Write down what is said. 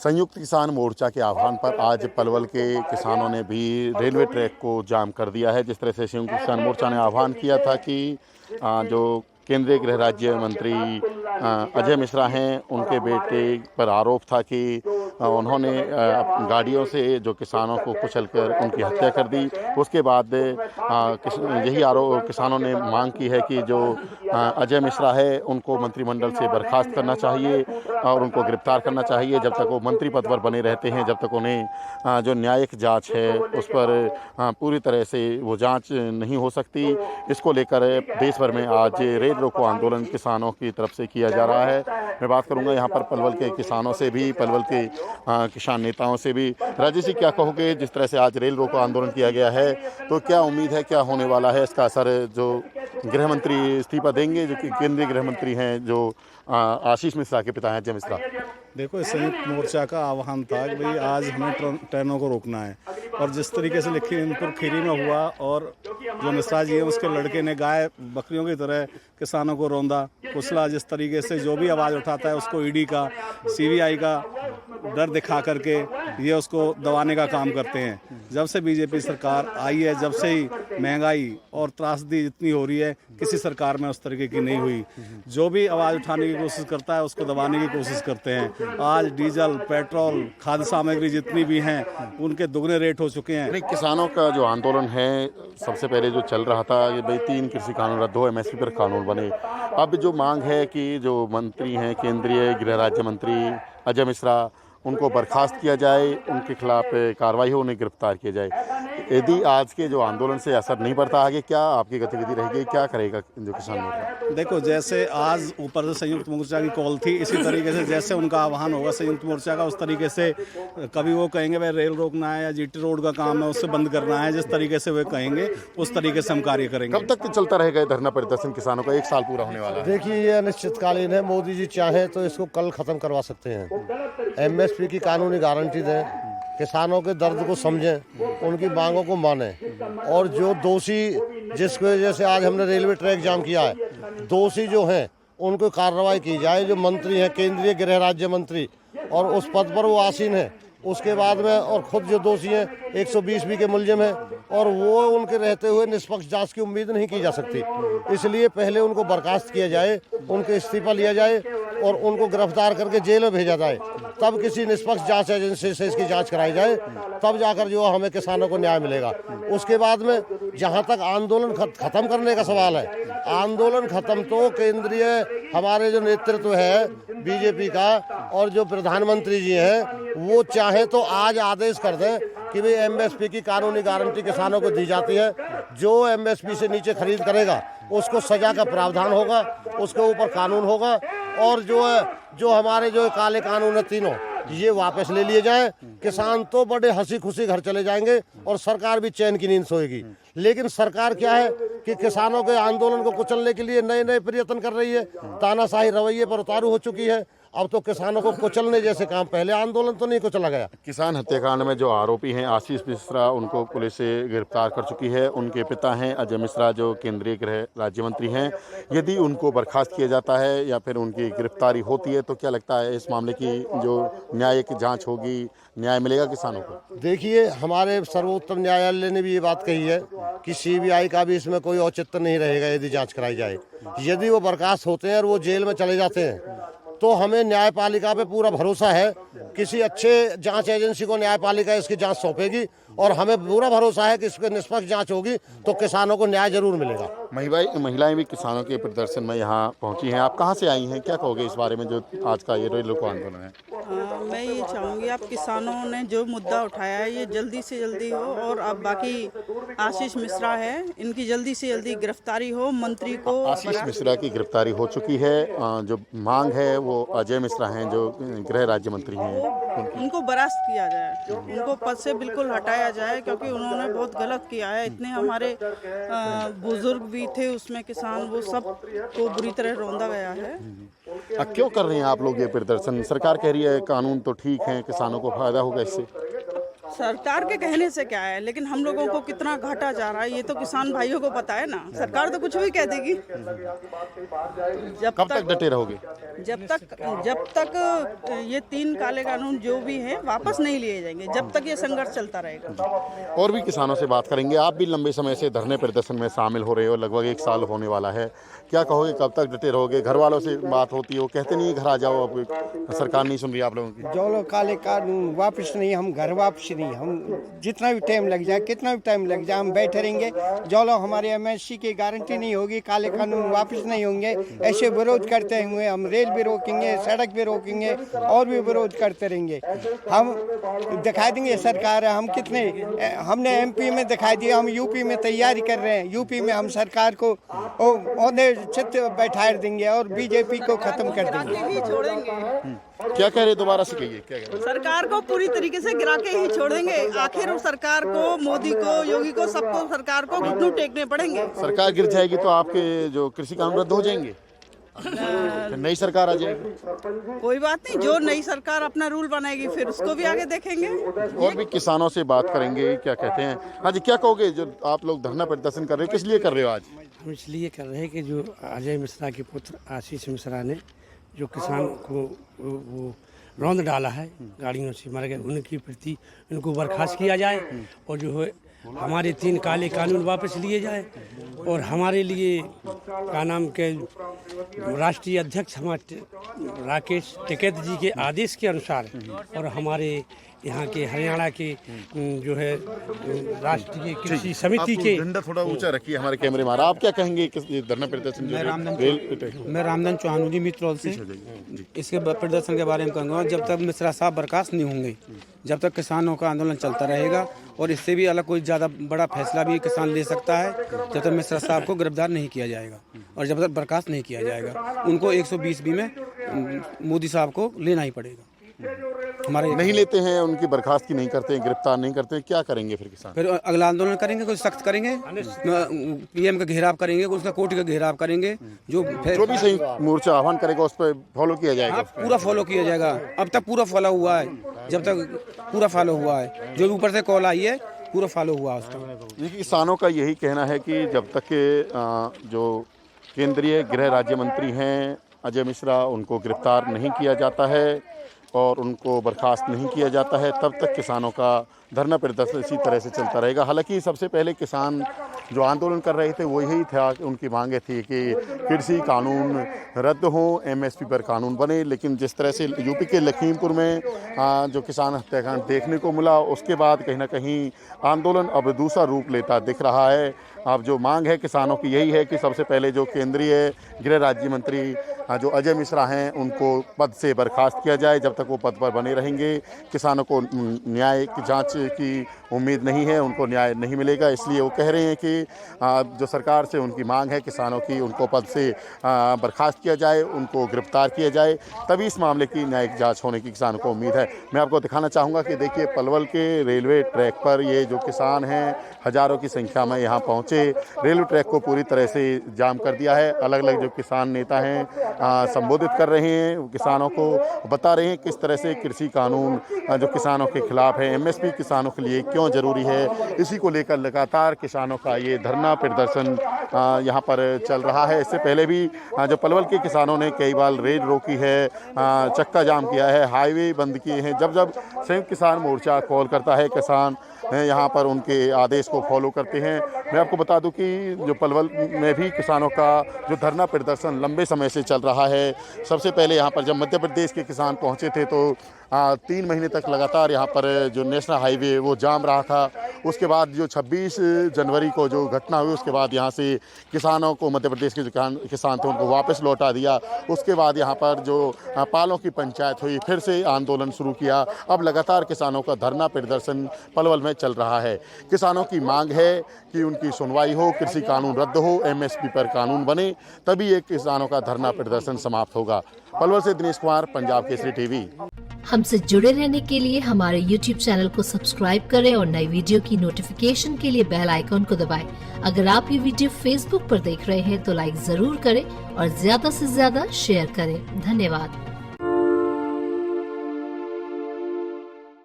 संयुक्त किसान मोर्चा के आह्वान पर आज पलवल के किसानों ने भी रेलवे ट्रैक को जाम कर दिया है। जिस तरह से संयुक्त किसान मोर्चा ने आह्वान किया था कि जो केंद्रीय गृह राज्य मंत्री अजय मिश्रा हैं, उनके बेटे पर आरोप था कि उन्होंने गाड़ियों से जो किसानों को कुचलकर उनकी हत्या कर दी। उसके बाद यही आरोप किसानों ने मांग की है कि जो अजय मिश्रा है उनको मंत्रिमंडल से बर्खास्त करना चाहिए और उनको गिरफ्तार करना चाहिए। जब तक वो मंत्री पद पर बने रहते हैं, जब तक उन्हें जो न्यायिक जांच है उस पर पूरी तरह से वो जांच नहीं हो सकती। इसको लेकर देश भर में आज रेल रोको आंदोलन किसानों की तरफ से किया जा रहा है। मैं बात करूंगा यहाँ पर पलवल के किसानों से भी, पलवल के किसान नेताओं से भी। राजेश जी, क्या कहोगे, जिस तरह से आज रेल रोको आंदोलन किया गया है तो क्या उम्मीद है, क्या होने वाला है इसका असर? जो गृह मंत्री इस्तीफा देंगे, जो कि केंद्रीय गृह मंत्री हैं, जो आशीष मिश्रा के पिता हैं, अजय मिश्रा। देखो, इस संयुक्त मोर्चा का आह्वान था कि भाई आज हमें ट्रेनों को रोकना है, और जिस तरीके से लखीमपुर खीरी में हुआ और जो मिश्रा जी है उसके लड़के ने गाय बकरियों की तरह किसानों को रौंदा कुचला, जिस तरीके से जो भी आवाज़ उठाता है उसको ईडी का, सीबीआई का डर दिखा करके ये उसको दबाने का काम करते हैं। जब से बीजेपी सरकार आई है, जब से ही महंगाई और त्रासदी जितनी हो रही है, किसी सरकार में उस तरीके की नहीं हुई। जो भी आवाज़ उठाने की कोशिश करता है उसको दबाने की कोशिश करते हैं। आज डीजल, पेट्रोल, खाद्य सामग्री जितनी भी हैं उनके दुगने रेट हो चुके हैं। किसानों का जो आंदोलन है, सबसे पहले जो चल रहा था ये भाई 3 कृषि कानून रद्द हो, एमएसपी पर कानून बने। अब जो मांग है कि जो मंत्री हैं, केंद्रीय गृह राज्य मंत्री अजय मिश्रा, उनको बर्खास्त किया जाए, उनके खिलाफ कार्रवाई हो, उन्हें गिरफ्तार किया जाए। यदि आज के जो आंदोलन से असर नहीं पड़ता, आगे क्या आपकी गतिविधि रहेगी, क्या करेगा जो किसान मोर्चा? देखो, जैसे आज ऊपर से संयुक्त मोर्चा की कॉल थी, इसी तरीके से जैसे उनका आह्वान होगा संयुक्त मोर्चा का, उस तरीके से कभी वो कहेंगे भाई रेल रोकना है या जीटी रोड का काम है उससे बंद करना है, जिस तरीके से वे कहेंगे उस तरीके से हम कार्य करेंगे। कब तक चलता रहेगा धरना प्रदर्शन किसानों का? 1 साल पूरा होने वाला है। देखिए, ये अनिश्चितकालीन है। मोदी जी चाहे तो इसको कल खत्म करवा सकते हैं। एमएसपी की कानूनी गारंटी दें, किसानों के दर्द को समझें, उनकी मांगों को मानें, और जो दोषी, जिसकी वजह से आज हमने रेलवे ट्रैक जाम किया है, दोषी जो हैं उनको कार्रवाई की जाए। जो मंत्री हैं, केंद्रीय गृह राज्य मंत्री, और उस पद पर वो आसीन है, उसके बाद में, और खुद जो दोषी हैं 120 के मुलजिम हैं, और वो उनके रहते हुए निष्पक्ष जांच की उम्मीद नहीं की जा सकती। इसलिए पहले उनको बर्खास्त किया जाए, उनके इस्तीफा लिया जाए और उनको गिरफ्तार करके जेल में भेजा जाए। तब किसी निष्पक्ष जांच एजेंसी से इसकी जांच कराई जाए, तब जाकर जो हमें किसानों को न्याय मिलेगा। उसके बाद में जहां तक आंदोलन खत्म करने का सवाल है, आंदोलन खत्म तो केंद्रीय हमारे जो नेतृत्व है बीजेपी का और जो प्रधानमंत्री जी हैं, वो चाहे तो आज आदेश कर दें कि भाई एमएसपी की कानूनी गारंटी किसानों को दी जाती है। जो एमएसपी से नीचे खरीद करेगा उसको सजा का प्रावधान होगा, उसके ऊपर कानून होगा, और जो हमारे जो काले कानून है तीनों, ये वापस ले लिए जाएं। किसान तो बड़े हंसी खुशी घर चले जाएंगे और सरकार भी चैन की नींद सोएगी। लेकिन सरकार क्या है कि किसानों के आंदोलन को कुचलने के लिए नए नए प्रयत्न कर रही है, तानाशाही रवैये पर उतारू हो चुकी है। अब तो किसानों को कुचलने जैसे काम, पहले आंदोलन तो नहीं कुचला गया। किसान हत्याकांड में जो आरोपी हैं आशीष मिश्रा, उनको पुलिस से गिरफ्तार कर चुकी है। उनके पिता हैं अजय मिश्रा, जो केंद्रीय गृह राज्य मंत्री हैं। यदि उनको बर्खास्त किया जाता है या फिर उनकी गिरफ्तारी होती है तो क्या लगता है इस मामले की जो न्यायिक जांच होगी, न्याय मिलेगा किसानों को? देखिए, हमारे सर्वोच्च न्यायालय ने भी ये बात कही है कि सीबीआई का भी इसमें कोई औचित्य नहीं रहेगा यदि जांच कराई जाए। यदि वो बर्खास्त होते हैं और वो जेल में चले जाते हैं तो हमें न्यायपालिका पे पूरा भरोसा है। किसी अच्छे जांच एजेंसी को न्यायपालिका इसकी जांच सौंपेगी और हमें पूरा भरोसा है कि इसकी निष्पक्ष जांच होगी तो किसानों को न्याय जरूर मिलेगा। महिलाएं भी किसानों के प्रदर्शन में यहाँ पहुँची हैं। आप कहाँ से आई हैं, क्या कहोगे इस बारे में जो आज का ये रेल रोको आंदोलन है? मैं ये चाहूँगी, आप किसानों ने जो मुद्दा उठाया है ये जल्दी से जल्दी हो, और अब बाकी आशीष मिश्रा है, इनकी जल्दी से जल्दी गिरफ्तारी हो। मंत्री को आशीष मिश्रा की गिरफ्तारी हो चुकी है। जो मांग है वो अजय मिश्रा हैं, जो गृह राज्य मंत्री हैं, उनको बर्खास्त किया जाए, उनको पद से बिल्कुल हटाया जाए, क्योंकि उन्होंने बहुत गलत किया है। इतने हमारे बुजुर्ग भी थे उसमें, किसान, वो सब को बुरी तरह रौंदा गया है। क्यों कर रहे हैं आप लोग ये प्रदर्शन? सरकार कह रही है कानून तो ठीक है, किसानों को फायदा होगा इससे। सरकार के कहने से क्या है, लेकिन हम लोगों को कितना घाटा जा रहा है ये तो किसान भाइयों को पता है ना। सरकार तो कुछ भी कह देगी। कब तक डटे रहोगे? जब तक ये 3 काले कानून जो भी हैं वापस नहीं लिए जाएंगे, जब तक ये संघर्ष चलता रहेगा। और भी किसानों से बात करेंगे। आप भी लंबे समय से धरने प्रदर्शन में शामिल हो रहे हो, लगभग 1 साल होने वाला है। क्या कहोगे, कब तक डटे रहोगे? घर वालों से बात होती है, वो कहते नहीं घर आ जाओ, अब सरकार नहीं सुन रही आप लोगों की। जो लोग काले कानून वापस नहीं, हम घर वापस नहीं, हम जितना भी टाइम लग जाए, कितना भी टाइम लग जाए, हम बैठे रहेंगे। जो लोग हमारे एमएससी की गारंटी नहीं होगी, काले कानून वापस नहीं होंगे, ऐसे विरोध करते हुए हम रेल भी रोकेंगे, सड़क भी रोकेंगे और भी विरोध करते रहेंगे। हम दिखा देंगे सरकार हम कितने, हमने एमपी में दिखाई दिया, हम यूपी में तैयारी कर रहे हैं। यूपी में हम सरकार को चित बैठा देंगे और बीजेपी को खत्म कर देंगे। ही छोड़ेंगे। क्या कह रहे, दोबारा से कहिए, क्या कह रहे? सरकार को पूरी तरीके से गिरा के ही छोड़ेंगे। आखिर उस सरकार को, मोदी को, योगी को, सबको सरकार को घुटनों टेकने पड़ेंगे। सरकार गिर जाएगी तो आपके जो कृषि कानून रद्द हो जाएंगे, नई सरकार आ जाएगी। कोई बात नहीं, जो नई सरकार अपना रूल बनाएगी फिर उसको भी आगे देखेंगे। और भी किसानों से बात करेंगे, क्या कहते हैं। हाँ जी, क्या कहोगे, जो आप लोग धरना प्रदर्शन कर रहे हो, किस लिए कर रहे हो आज? हम इसलिए कर रहे हैं कि जो अजय मिश्रा के पुत्र आशीष मिश्रा ने जो किसान को वो रौंद डाला है, गाड़ियों से मर गए, उनके प्रति उनको बर्खास्त किया जाए और जो है हमारे 3 काले कानून वापस लिए जाए और हमारे लिए का नाम के राष्ट्रीय अध्यक्ष हमारे राकेश टिकैत जी के आदेश के अनुसार और हमारे यहाँ के हरियाणा के जो है राष्ट्रीय कृषि समिति के झंडा थोड़ा ऊंचा रखिए, हमारे कैमरे में। आप क्या कहेंगे किस धरना प्रदर्शन? मैं रामधन चौहान जी मित्रोल से इसके प्रदर्शन के बारे में कहूँगा। जब तक मिश्रा साहब बर्खास्त नहीं होंगे, जब तक किसानों का आंदोलन चलता रहेगा और इससे भी अलग कोई ज़्यादा बड़ा फैसला भी किसान ले सकता है जब तक मिश्रा साहब को गिरफ्तार नहीं किया जाएगा और जब तक बर्खास्त नहीं किया जाएगा। उनको 120B में मोदी साहब को लेना ही पड़ेगा। हमारे नहीं लेते हैं, उनकी बर्खास्त की नहीं करते हैं, गिरफ्तार नहीं करते हैं, क्या करेंगे फिर किसान? फिर अगला आंदोलन करेंगे, कुछ सख्त करेंगे, पीएम का घेराव करेंगे, उसका कोर्ट का घेराव करेंगे। जो भी सही मोर्चा आह्वान करेगा उस पर फॉलो किया जाएगा। पूरा फॉलो किया जाएगा। अब तक पूरा फॉलो हुआ है, जब तक पूरा फॉलो हुआ है, जो भी ऊपर से कॉल आई है पूरा फॉलो हुआ उसका। किसानों का यही कहना है कि जब तक के जो केंद्रीय गृह राज्य मंत्री हैं अजय मिश्रा, उनको गिरफ्तार नहीं किया जाता है और उनको बर्खास्त नहीं किया जाता है, तब तक किसानों का धरना प्रदर्शन इसी तरह से चलता रहेगा। हालांकि सबसे पहले किसान जो आंदोलन कर रहे थे वो यही था, उनकी मांगे थी कि कृषि कानून रद्द हो, एमएसपी पर कानून बने। लेकिन जिस तरह से यूपी के लखीमपुर में जो किसान हत्याकांड देखने को मिला, उसके बाद कहीं ना कहीं आंदोलन अब दूसरा रूप लेता दिख रहा है। अब जो मांग है किसानों की यही है कि सबसे पहले जो केंद्रीय गृह राज्य मंत्री जो अजय मिश्रा हैं उनको पद से बर्खास्त किया जाए। जब तक वो पद पर बने रहेंगे किसानों को न्याय की जांच की उम्मीद नहीं है, उनको न्याय नहीं मिलेगा। इसलिए वो कह रहे हैं कि जो सरकार से उनकी मांग है किसानों की, उनको पद से बर्खास्त किया जाए, उनको गिरफ्तार किया जाए, तभी इस मामले की न्यायिक जांच होने की किसानों को उम्मीद है। मैं आपको दिखाना चाहूँगा कि देखिए पलवल के रेलवे ट्रैक पर ये जो किसान हैं हज़ारों की संख्या में यहाँ पहुँचे, रेलवे ट्रैक को पूरी तरह से जाम कर दिया है। अलग अलग जो किसान नेता हैं संबोधित कर रहे हैं, किसानों को बता रहे हैं किस तरह से कृषि कानून जो किसानों के खिलाफ है, एमएसपी किसानों के लिए क्यों जरूरी है। इसी को लेकर लगातार किसानों का ये धरना प्रदर्शन यहाँ पर चल रहा है। इससे पहले भी जो पलवल के किसानों ने कई बार रेल रोकी है, चक्का जाम किया है, हाईवे बंद किए हैं। जब जब संयुक्त किसान मोर्चा कॉल करता है, किसान यहाँ पर उनके आदेश को फॉलो करते हैं। मैं आपको बता दूं कि जो पलवल में भी किसानों का जो धरना प्रदर्शन लंबे समय से चल रहा है। सबसे पहले यहाँ पर जब मध्य प्रदेश के किसान पहुँचे थे तो 3 महीने तक लगातार यहाँ पर जो नेशनल हाईवे वो जाम रहा था। उसके बाद जो 26 जनवरी को जो घटना हुई उसके बाद यहाँ से किसानों को, मध्य प्रदेश के जो किसान थे उनको वापस लौटा दिया। उसके बाद यहाँ पर जो पालों की पंचायत हुई, फिर से आंदोलन शुरू किया। अब लगातार किसानों का धरना प्रदर्शन पलवल में चल रहा है। किसानों की मांग है कि उनकी सुनवाई हो, कृषि कानून रद्द हो, एमएसपी पर कानून बने, तभी ये किसानों का धरना प्रदर्शन समाप्त होगा। पलवल से दिनेश कुमार, पंजाब केसरी टीवी। हमसे जुड़े रहने के लिए हमारे YouTube चैनल को सब्सक्राइब करें और नई वीडियो की नोटिफिकेशन के लिए बेल आइकॉन को दबाएं। अगर आप ये वीडियो Facebook पर देख रहे हैं तो लाइक जरूर करें और ज्यादा से ज्यादा शेयर करें। धन्यवाद।